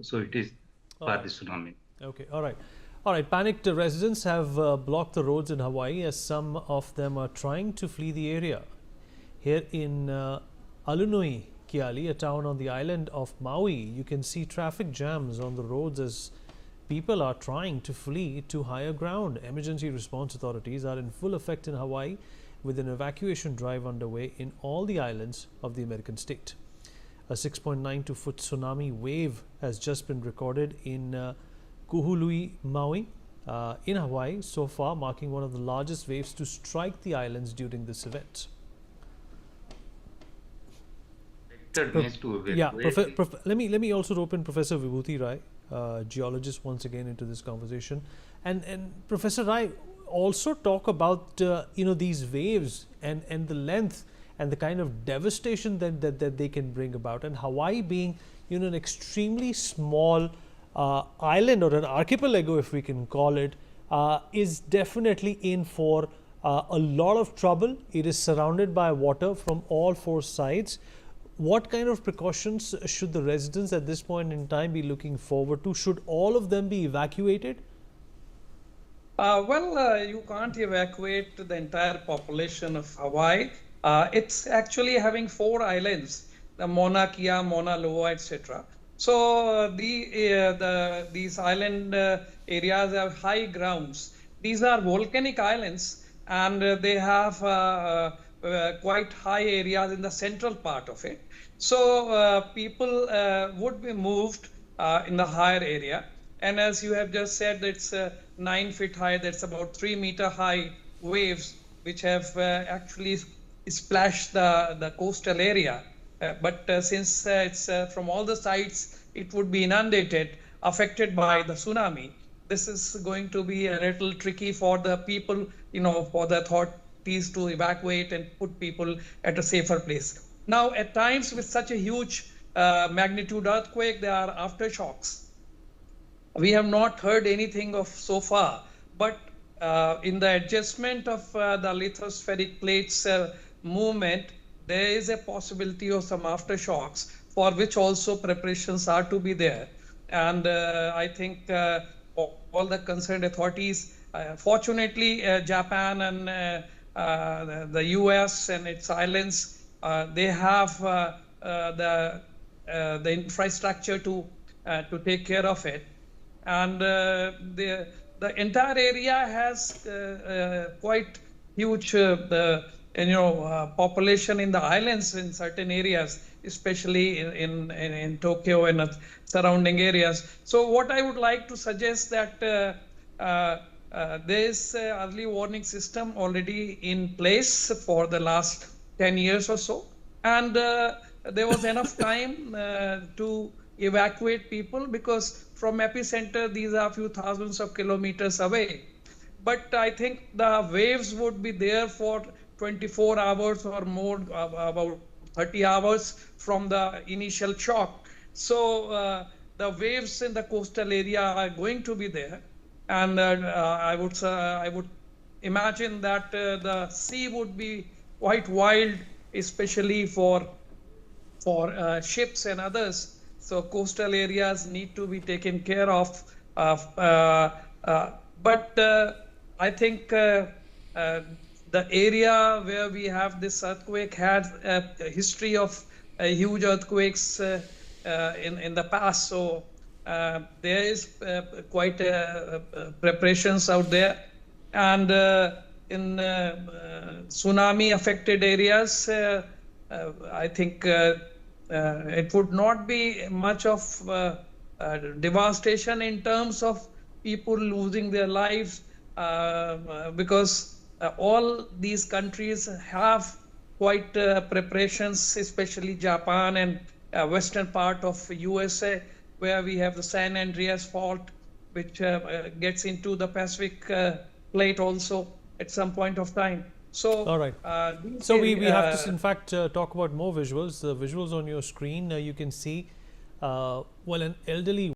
So it is All for right. the tsunami. Okay, all right. All right, panicked residents have blocked the roads in Hawaii as some of them are trying to flee the area. Here in Alanui Ke Alii, a town on the island of Maui, you can see traffic jams on the roads as people are trying to flee to higher ground. Emergency response authorities are in full effect in Hawaii with an evacuation drive underway in all the islands of the American state. A 6.92-foot tsunami wave has just been recorded in Kahului, Maui, in Hawaii so far, marking one of the largest waves to strike the islands during this event. Yeah, let me also rope in Professor Vibhuti Rai, geologist, once again into this conversation, and Professor Rai, also talk about these waves and the length and the kind of devastation that they can bring about, and Hawaii being an extremely small island, or an archipelago if we can call it, is definitely in for a lot of trouble. It is surrounded by water from all four sides. What kind of precautions should the residents at this point in time be looking forward to? Should all of them be evacuated? You can't evacuate the entire population of Hawaii. It's actually having 4 islands, the Mauna Kea, Mauna Loa, etc. So these island areas have high grounds. These are volcanic islands, and they have quite high areas in the central part of it. So people would be moved in the higher area. And as you have just said, it's 9 feet high, that's about 3 meter high waves, which have actually splashed the coastal area. But since it's from all the sides, it would be inundated, affected by the tsunami. This is going to be a little tricky for the people, for the authorities to evacuate and put people at a safer place. Now, at times with such a huge magnitude earthquake, there are aftershocks. We have not heard anything of so far, but in the adjustment of the lithospheric plates movement, there is a possibility of some aftershocks, for which also preparations are to be there. And I think all the concerned authorities, fortunately, Japan and the US and its islands, they have the infrastructure to take care of it. And the entire area has quite huge population in the islands in certain areas, especially in Tokyo and surrounding areas. So what I would like to suggest that there is an early warning system already in place for the last 10 years or so, and there was enough time to evacuate people, because from epicenter these are a few thousands of kilometers away. But I think the waves would be there for 24 hours or more, about 30 hours from the initial shock. So the waves in the coastal area are going to be there, and I would imagine that the sea would be quite wild, especially for ships and others. So coastal areas need to be taken care of. But I think the area where we have this earthquake had a history of huge earthquakes in the past. So there is quite preparations out there. And in tsunami affected areas, I think it would not be much of devastation in terms of people losing their lives, because all these countries have quite preparations, especially Japan and western part of USA, where we have the San Andreas fault, which gets into the Pacific plate also at some point of time. So, all right. So we have to, in fact, talk about more visuals. The visuals on your screen, you can see, well, an elderly